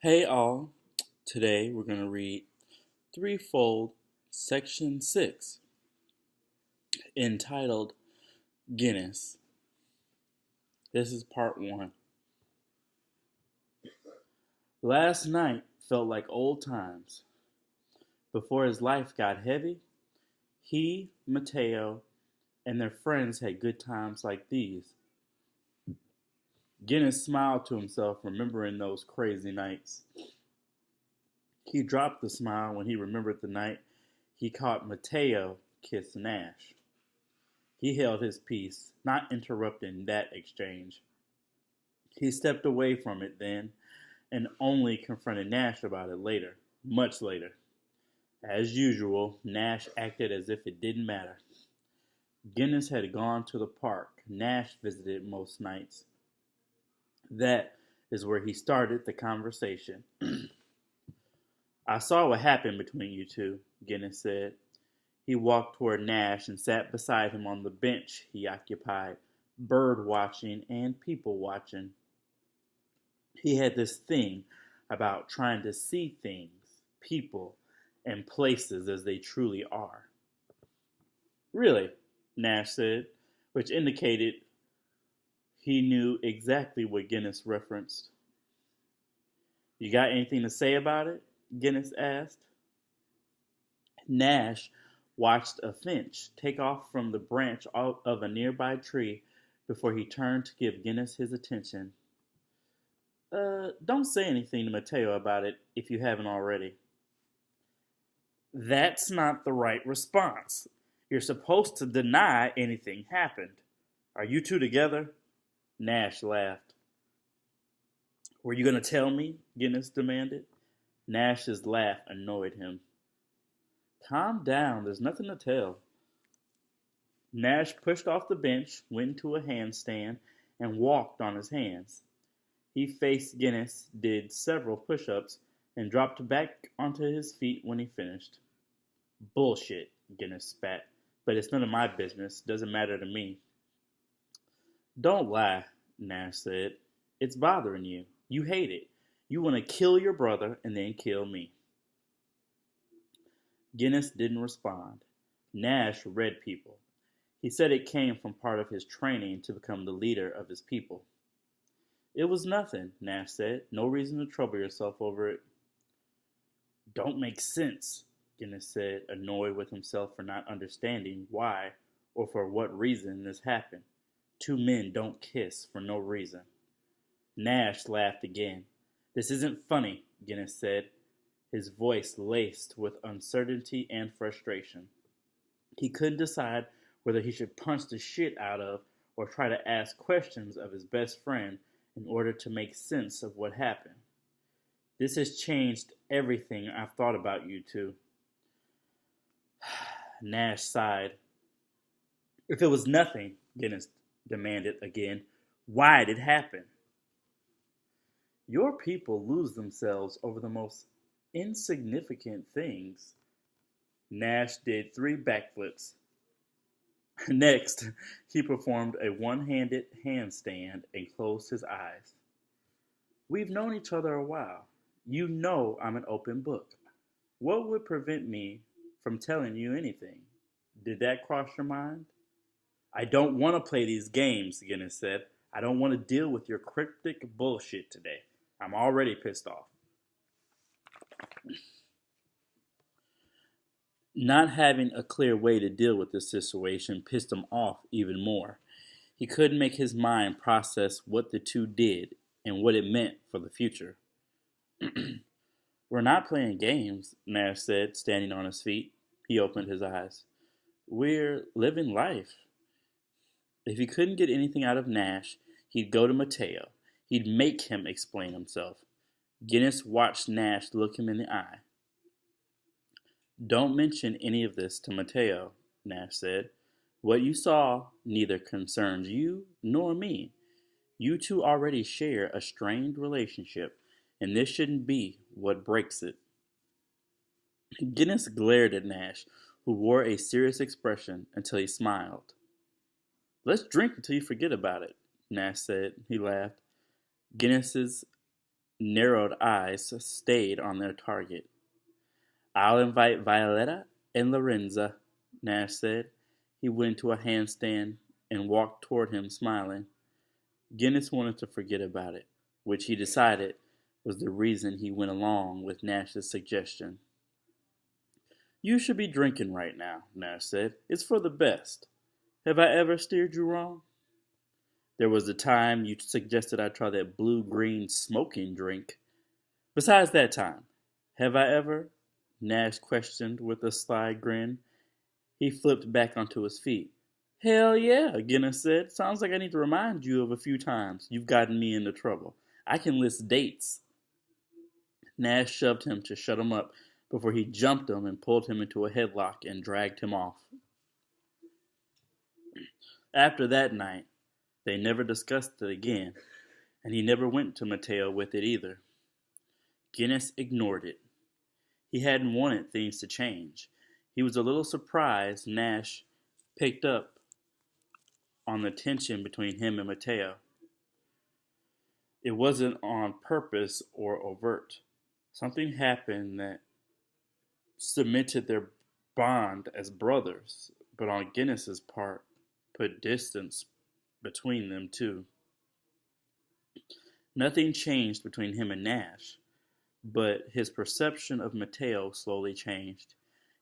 Hey all, today we're going to read Threefold Section 6, entitled Guinness. This is part 1. Last night felt like old times. Before his life got heavy, he, Mateo, and their friends had good times like these. Guinness smiled to himself, remembering those crazy nights. He dropped the smile when he remembered the night he caught Mateo kiss Nash. He held his peace, not interrupting that exchange. He stepped away from it then, and only confronted Nash about it later, much later. As usual, Nash acted as if it didn't matter. Guinness had gone to the park Nash visited most nights. That is where he started the conversation. I saw what happened between you two, Guinness said. He walked toward Nash and sat beside him on the bench he occupied, bird watching and people watching. He had this thing about trying to see things, people, and places as they truly are. Really, Nash said, which indicated he knew exactly what Guinness referenced. You got anything to say about it? Guinness asked. Nash watched a finch take off from the branch of a nearby tree before he turned to give Guinness his attention. Don't say anything to Mateo about it if you haven't already. That's not the right response. You're supposed to deny anything happened. Are you two together? Nash laughed. Were you going to tell me? Guinness demanded. Nash's laugh annoyed him. Calm down, there's nothing to tell. Nash pushed off the bench, went into a handstand, and walked on his hands. He faced Guinness, did several push-ups, and dropped back onto his feet when he finished. Bullshit, Guinness spat, but it's none of my business, doesn't matter to me. Don't lie, Nash said. It's bothering you. You hate it. You want to kill your brother and then kill me. Guinness didn't respond. Nash read people. He said it came from part of his training to become the leader of his people. It was nothing, Nash said. No reason to trouble yourself over it. Don't make sense, Guinness said, annoyed with himself for not understanding why or for what reason this happened. Two men don't kiss for no reason. Nash laughed again. This isn't funny, Guinness said, his voice laced with uncertainty and frustration. He couldn't decide whether he should punch the shit out of or try to ask questions of his best friend in order to make sense of what happened. This has changed everything I've thought about you two. Nash sighed. If it was nothing, Guinness demanded again, why'd it happen? Your people lose themselves over the most insignificant things. Nash did 3 backflips. Next, he performed a one-handed handstand and closed his eyes. We've known each other a while. You know I'm an open book. What would prevent me from telling you anything? Did that cross your mind? I don't want to play these games, Guinness said. I don't want to deal with your cryptic bullshit today. I'm already pissed off. Not having a clear way to deal with this situation pissed him off even more. He couldn't make his mind process what the two did and what it meant for the future. We're not playing games, Nash said, standing on his feet. He opened his eyes. We're living life. If he couldn't get anything out of Nash, he'd go to Mateo. He'd make him explain himself. Guinness watched Nash look him in the eye. Don't mention any of this to Mateo, Nash said. What you saw neither concerns you nor me. You two already share a strained relationship, and this shouldn't be what breaks it. Guinness glared at Nash, who wore a serious expression until he smiled. Let's drink until you forget about it, Nash said. He laughed. Guinness's narrowed eyes stayed on their target. "I'll invite Violetta and Lorenza," Nash said. He went into a handstand and walked toward him, smiling. Guinness wanted to forget about it, which he decided was the reason he went along with Nash's suggestion. "You should be drinking right now," Nash said. "It's for the best. Have I ever steered you wrong? There was the time you suggested I try that blue-green smoking drink. Besides that time, have I ever?" Nash questioned with a sly grin. He flipped back onto his feet. "Hell yeah," Guinness said. "Sounds like I need to remind you of a few times you've gotten me into trouble. I can list dates." Nash shoved him to shut him up before he jumped him and pulled him into a headlock and dragged him off. After that night, they never discussed it again, and he never went to Mateo with it either. Guinness ignored it. He hadn't wanted things to change. He was a little surprised Nash picked up on the tension between him and Mateo. It wasn't on purpose or overt. Something happened that cemented their bond as brothers, but on Guinness's part, put distance between them too. Nothing changed between him and Nash, but his perception of Mateo slowly changed.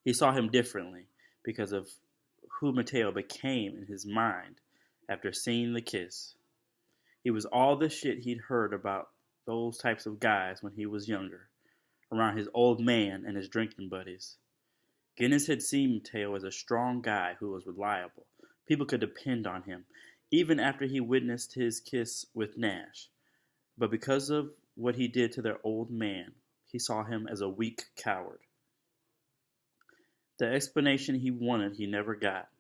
He saw him differently because of who Mateo became in his mind after seeing the kiss. He was all the shit he'd heard about those types of guys when he was younger, around his old man and his drinking buddies. Guinness had seen Mateo as a strong guy who was reliable. People could depend on him, even after he witnessed his kiss with Nash. But because of what he did to their old man, he saw him as a weak coward. The explanation he wanted he never got.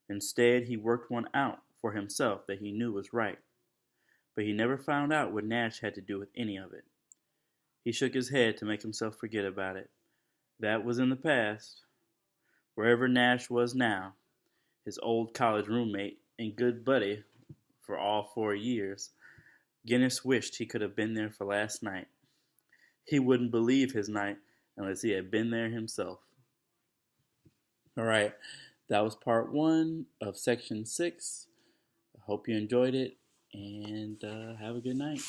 Instead, he worked one out for himself that he knew was right. But he never found out what Nash had to do with any of it. He shook his head to make himself forget about it. That was in the past. Wherever Nash was now, his old college roommate and good buddy for all 4 years, Guinness wished he could have been there for last night. He wouldn't believe his night unless he had been there himself. All right, that was part 1 of section 6. I hope you enjoyed it, and have a good night.